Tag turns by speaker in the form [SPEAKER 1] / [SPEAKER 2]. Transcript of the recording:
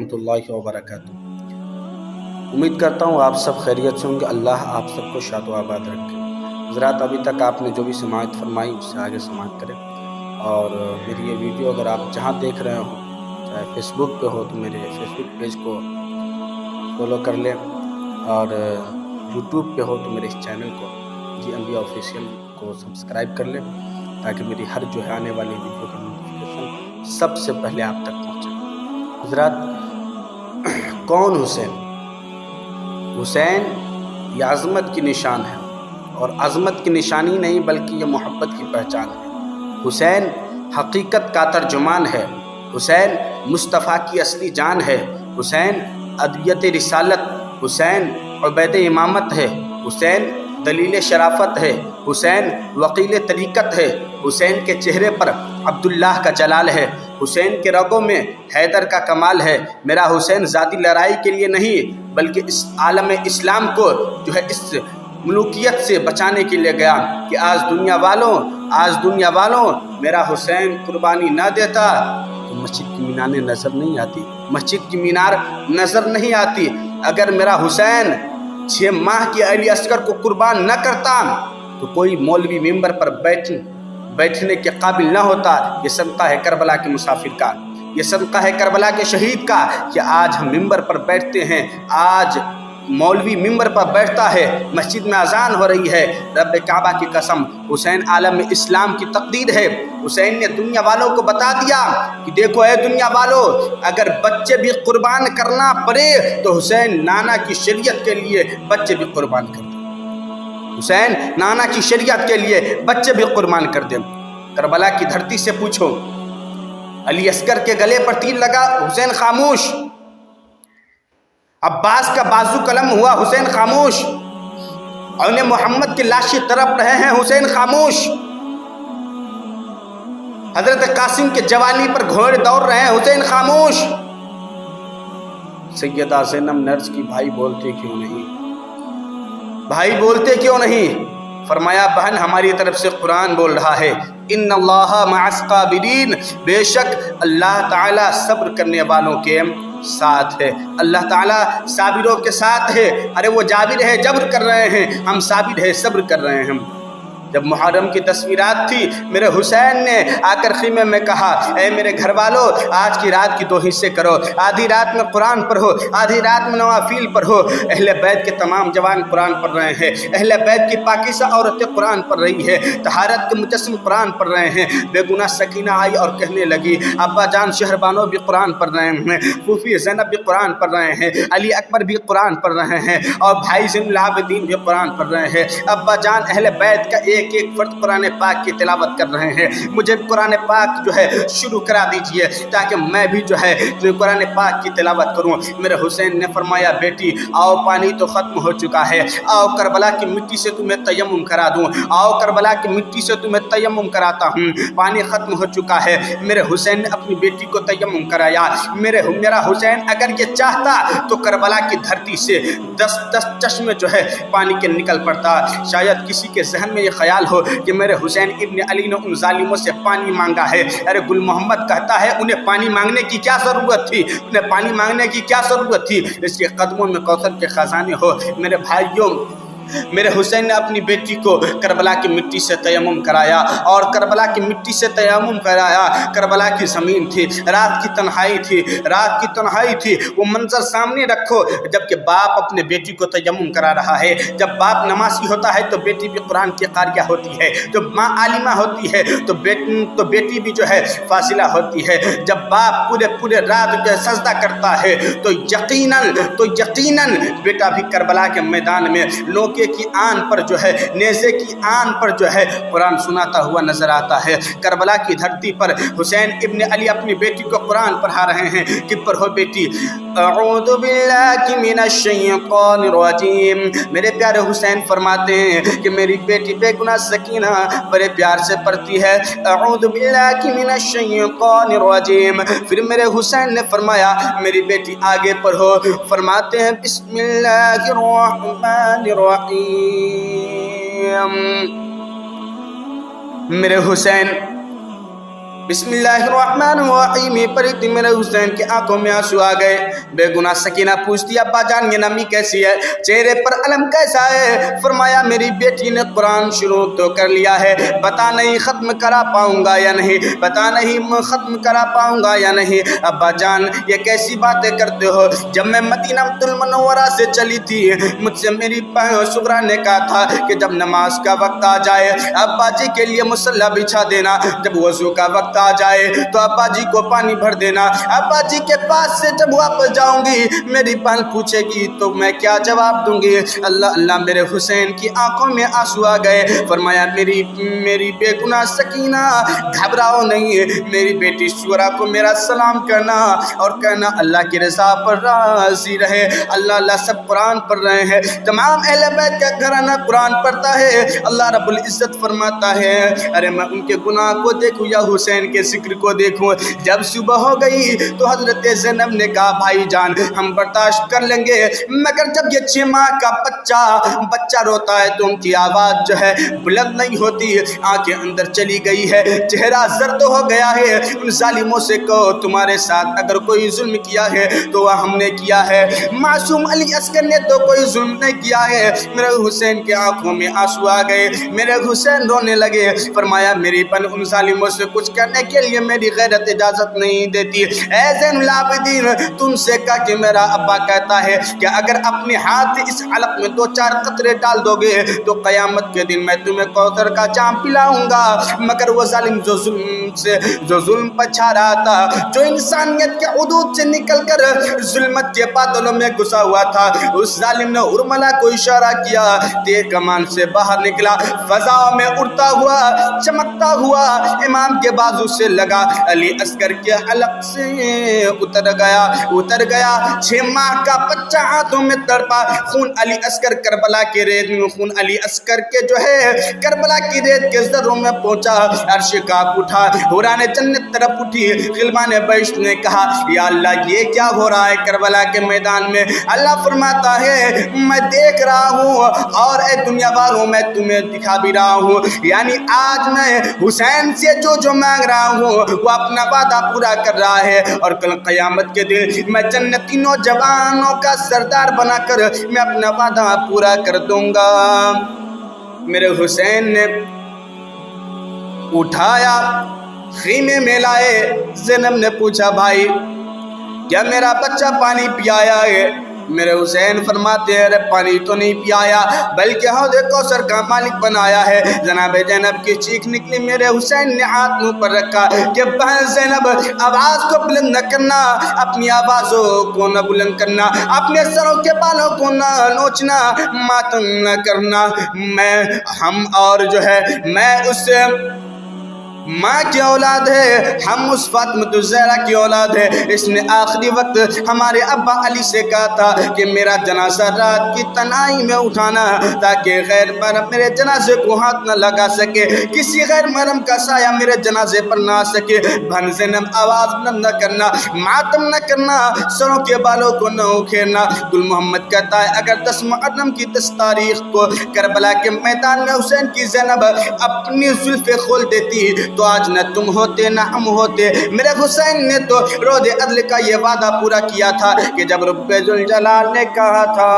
[SPEAKER 1] रहमतुल्लाहि व बरकातुहू। उम्मीद करता हूँ आप सब खैरियत से होंगे। अल्लाह आप सबको शाद व आबाद रखे। हज़रात, अभी तक आपने जो भी समाअत फरमाई उससे आगे समाअत करें। और मेरी ये वीडियो अगर आप जहाँ देख रहे हो, चाहे फेसबुक पे हो, तो मेरे फेसबुक पेज को फॉलो कर लें, और यूट्यूब पे हो तो मेरे इस चैनल को जी अंबिया ऑफिशियल को सब्सक्राइब कर लें, ताकि मेरी हर जो है आने वाली वीडियो की नोटिफिकेशन सबसे पहले आप तक पहुँचे। हज़रात, कौन हुसैन? हुसैन ये अज़मत की निशान है, और अज़मत की निशानी नहीं बल्कि ये मोहब्बत की पहचान है। हुसैन हकीकत का तर्जुमान है। हुसैन मुस्तफ़ा की असली जान है। हुसैन अदवियत रिसालत, हुसैन उबैद इमामत है। हुसैन दलील शराफत है। हुसैन वकील तरीक़त है। हुसैन के चेहरे पर अब्दुल्लाह का जलाल है। हुसैन के रगों में हैदर का कमाल है। मेरा हुसैन ज़ाती लड़ाई के लिए नहीं बल्कि इस आलम इस्लाम को जो है इस मलूकियत से बचाने के लिए गया कि आज दुनिया वालों मेरा हुसैन कुर्बानी ना देता तो मस्जिद की मीनारें नज़र नहीं आती, मस्जिद की मीनार नज़र नहीं आती। अगर मेरा हुसैन 6 माह के अली अस्कर को कुर्बान न करता तो कोई मौलवी मिंबर पर बैठने के काबिल ना होता। ये सदका है करबला के मुसाफिर का, ये सदका है करबला के शहीद का कि आज हम मिंबर पर बैठते हैं। आज मौलवी मिंबर पर बैठता है, मस्जिद में अजान हो रही है। रब काबा की कसम, हुसैन आलम इस्लाम की तकदीर है। हुसैन ने दुनिया वालों को बता दिया कि देखो है दुनिया वालों, अगर बच्चे भी कुर्बान करना पड़े तो हुसैन नाना की शरीयत के लिए बच्चे भी कुर्बान कर दे। हुसैन नाना की शरीयत के लिए बच्चे भी कुर्बान कर दे। करबला की धरती से पूछो, अली अस्कर के गले पर तीर लगा, हुसैन खामोश। अब्बास का बाजू कलम हुआ, हुसैन खामोश। और उन्हें मोहम्मद की लाशी तरफ रहे हैं, हुसैन खामोश। हजरत कासिम के जवानी पर घोड़े दौड़ रहे हैं, हुसैन खामोश। सैयदा ज़ैनब नर्स की भाई बोलते क्यों नहीं, भाई बोलते क्यों नहीं? फरमाया बहन हमारी तरफ से कुरान बोल रहा है, इन्नल्लाह मअस साबिरीन, बेशक अल्लाह ताला सब्र करने वालों के साथ है। अल्लाह ताला साबिरों के साथ है। अरे वो जाबिर है, जब्र कर रहे हैं, हम साबिर है, सब्र कर रहे हैं। जब मुहर्रम की तस्वीरात थी, मेरे हुसैन ने आकर खीमे में कहा, ऐ मेरे घर वालों, आज की रात की 2 हिस्से करो। आधी रात में कुरान पढ़ो, आधी रात में नवाफिल पढ़ो। अहले बैत के तमाम जवान कुरान पढ़ रहे हैं, अहले बैत की पाकीज़ा औरतें कुरान पढ़ रही है, तहारत के मुजस्सिम कुरान पढ़ रहे हैं। बेगुनाह सकीना आई और कहने लगी, अब्बा जान शहरबानो भी कुरान पढ़ रहे हैं, फूफी ज़ैनब भी कुरान पढ़ रहे हैं, अली अकबर भी कुरान पढ़ रहे हैं, और भाई ज़ैनुल आबिदीन भी कुरान पढ़ रहे हैं। अब्बा जान अहले बैत का एक एक फर्द कुरान पाक की तिलावत कर रहे हैं, मुझे कुरान पाक जो है शुरू करा दीजिए ताकि मैं भी जो है कुरान पाक की तिलावत करूं। मेरे हुसैन ने फरमाया, बेटी आओ, पानी तो ख़त्म हो चुका है, आओ करबला की मिट्टी से तुम्हें तयम्मुम करा दूं, आओ करबला की मिट्टी से तुम्हें तयम्मुम कराता हूं। पानी ख़त्म हो चुका है। मेरे हुसैन ने अपनी बेटी को तयम्मुम कराया। मेरा हुसैन अगर ये चाहता तो करबला की धरती से 10 चश्मे जो है पानी के निकल पड़ता। शायद किसी के जहन में ये ख्याल हो कि मेरे हुसैन इब्न अली ने उन जालिमों से पानी मांगा है। अरे गुल मोहम्मद कहता है, उन्हें पानी मांगने की क्या ज़रूरत थी, उन्हें पानी मांगने की क्या ज़रूरत थी? इसके कदमों में कौसर के ख़जाने हो। मेरे भाइयों, मेरे हुसैन ने अपनी बेटी को करबला की मिट्टी से तयम्मुम कराया, और करबला की मिट्टी से तयम्मुम कराया। करबला की ज़मीन थी, रात की तन्हाई थी, रात की तन्हाई थी। वो मंजर सामने रखो, जबकि बाप अपने बेटी को तयम्मुम करा रहा है। जब बाप नमाज़ी होता है तो बेटी भी कुरान की कारिया होती है। जब माँ आलिमा होती है तो बेटी भी जो है फासिला होती है। जब बाप पूरे रात जो सजदा करता है तो यकीनन बेटा भी करबला के मैदान में नोके की आन पर जो है, नेज़े की आन पर जो है कुरान सुनाता हुआ नजर आता है। करबला की धरती पर हुसैन इब्न अली अपनी बेटी को कुरान पढ़ा रहे हैं कि पढ़ो बेटी, अऊज़ु बिल्लाहि मिनश शैतानिर रजीम। मेरे प्यारे हुसैन फरमाते हैं कि मेरी बेटी बेगुनाह सकीना बड़े प्यार से पढ़ती है, अऊज़ु बिल्लाहि मिनश शैतानिर रजीम। फिर मेरे हुसैन ने फरमाया, मेरी बेटी आगे पढ़ो। फरमाते हैं, बिस्मिल्लाहिर रहमानिर रहीम। मेरे हुसैन बिस्मिल्लाहिर्रहमानिर्रहीम पढ़ी थी, मेरे हुसैन की आंखों में आंसू आ गए। बेगुनाह सकीना पूछती अब्बा जान ये नमी कैसी है, चेहरे पर अलम कैसा है? फरमाया मेरी बेटी ने कुरान शुरू तो कर लिया है, पता नहीं खत्म करा पाऊंगा या नहीं, पता नहीं खत्म करा पाऊंगा या नहीं। अब्बा जान ये कैसी बातें करते हो? जब मैं मदीनातुल मुनव्वरा से चली थी मुझसे मेरी बहन सुगरा ने कहा था कि जब नमाज का वक्त आ जाए अब्बा जी के लिए मुसल्ला बिछा देना, जब वजू का वक्त आ जाए तो अब्बा जी को पानी भर देना। अब्बा जी के पास से जब वापस जाऊंगी मेरी बहन पूछेगी तो मैं क्या जवाब दूंगी? अल्लाह अल्लाह मेरे हुसैन की आंखों में आंसू आ गए। फरमाया मेरी बेगुनाह सकीना घबराओ नहीं, मेरी बेटी शुरा को मेरा सलाम करना और कहना अल्लाह की रज़ा पर राज़ी रहे। अल्लाह अल्लाह सब कुरान पढ़ रहे हैं, तमाम अहले बैत का घराना कुरान पढ़ता है। अल्लाह रब्बुल इज़्ज़त फरमाता है अरे मैं उनके गुनाह को देखूं या हुसैन के जिक्र को देखूं। जब सुबह हो गई तो हजरत ज़ैनब ने कहा भाई जान हम बर्दाश्त कर लेंगे, मगर जब ये 6 माह का बच्चा रोता है तो उनकी आवाज़ जो है बुलंद नहीं होती, आंखें अंदर चली गई है, चेहरा जर्द हो गया है। उन जालिमों से कहो तुम्हारे साथ अगर कोई जुल्म किया है तो वह हमने किया है, मासूम अली अस्कर ने तो कोई जुल्म नहीं किया है। मेरे हुसैन के आंखों में आंसू आ गए, मेरे हुसैन रोने लगे। फरमाया मेरी बहन उन जालिमों से कुछ करने के लिए मेरी गैरत इजाजत नहीं देती। ऐ ज़ैनुल आबिदीन तुमसे कहा कि मेरा अब्बा कहता है कि अगर अपने हाथ इस हलक में 2-4 कतरे डाल दोगे तो क़यामत के दिन मैं तुम्हें कौसर का जाम पिलाऊंगा। मगर वो जालिम जो जुल्म पर छा रहा था, जो इंसानियत के हुदूद से निकलकर जुल्मत के बादलों में घुसा हुआ था, उस जालिम ने उर्मला को इशारा किया, तेर कमान से बाहर निकला, फजाओं में उड़ता हुआ चमकता हुआ इमाम के बाजू से लगा, अली अस्कर के हलक से उतर गया। 6 माह का बच्चा हाथों में तड़पा, खून अली अस्कर करबला के रेत में, खून अली अस्कर के जो है करबला की रेत के ज़र्रों में पहुंचा। अर्श कांप उठा, हुराने जन्नत तरफ उठी। गिलमाने बहिश्त ने कहा या अल्लाह ये क्या हो रहा है करबला के मैदान में? अल्लाह फरमाता है मैं देख रहा हूँ और ए दुनिया वालों मैं तुम्हें दिखा भी रहा हूँ। यानी आज मैं हुसैन से जो मांग रहा हूँ वो अपना वादा पूरा कर रहा है और कल क़यामत के दिन मैं जन्नती नौजवानों का सरदार बनाकर मैं अपना वादा पूरा कर दूंगा। मेरे हुसैन ने उठाया, खीमे में लाए। ज़ैनब ने पूछा भाई क्या मेरा बच्चा पानी पियाया है? मेरे हुसैन फरमाते हैं अरे पानी तो नहीं पियाया बल्कि हौज़ कौसर का मालिक बनाया है। जनाब ज़ैनब की चीख निकली। मेरे हुसैन ने हाथ मुंह पर रखा कि बहन ज़ैनब आवाज़ को बुलंद न करना, अपनी आवाज़ों को न बुलंद करना, अपने सरों के बालों को न नोचना, मातम न करना। मैं उस माँ की औलाद है, हम उस फातिमा ज़हरा की औलाद है। इसने आखिरी वक्त हमारे अब्बा अली से कहा था कि मेरा जनाजा रात की तन्हाई में उठाना ताकि गैर महरम मेरे जनाजे को हाथ न लगा सके, किसी गैर महरम का साया मेरे जनाजे पर ना आ सके। बहन ज़ैनब आवाज़ बुलंद न करना, मातम न करना, सरों के बालों को न उखेरना। गुल मोहम्मद कहता है अगर 10 मुहर्रम की 10 तारीख को करबला के मैदान में हुसैन की ज़ैनब अपनी जुल्फ़ें खोल देती तो आज न तुम होते न हम होते। मेरे हुसैन ने तो रोज़े अदल का ये वादा पूरा किया था कि जब रब्बे जुल जलाल ने कहा था